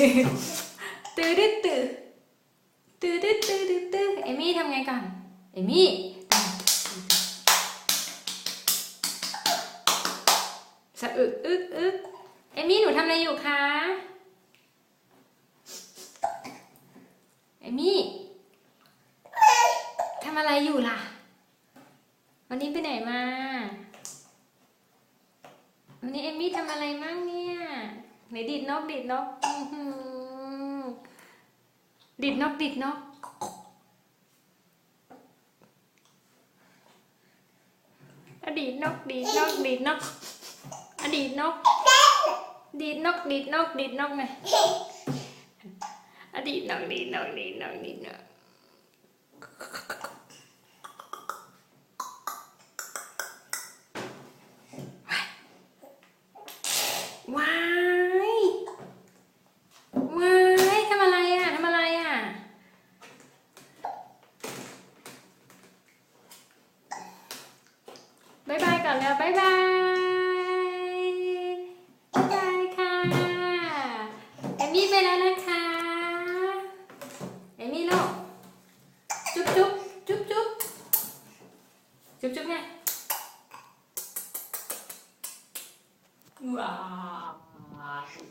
ตื้อตื้อตื้อตื้อตื้อตื้อตื้อเอมี่ทำไงก่อนเอมี่สะอึกอึกอึกเอมี่หนูทำอะไรอยู่คะเอมี่ทำอะไรอยู่ล่ะวันนี้ไปไหนมาวันนี้เอมี่ทำอะไรมั่งเนี่ยไหนดีดนกดีดนกดีดนกดีดนกอดีตนกดีดนกดีดนกอดีตนกดีดนกดีดนกดีดนกไงอดีตนกดีดนกดีดนกดีดนกว้ายว้ายทำอะไรอ่ะทำอะไรอ่ะบ๊ายบายก่อนแล้วบ๊ายบายบ๊ายบายค่ะเอมี่ไปแล้วนะคะเอมี่ลูกจุ๊บจุ๊บจุ๊บจุ๊บจุ๊บจุ๊บไงว้าว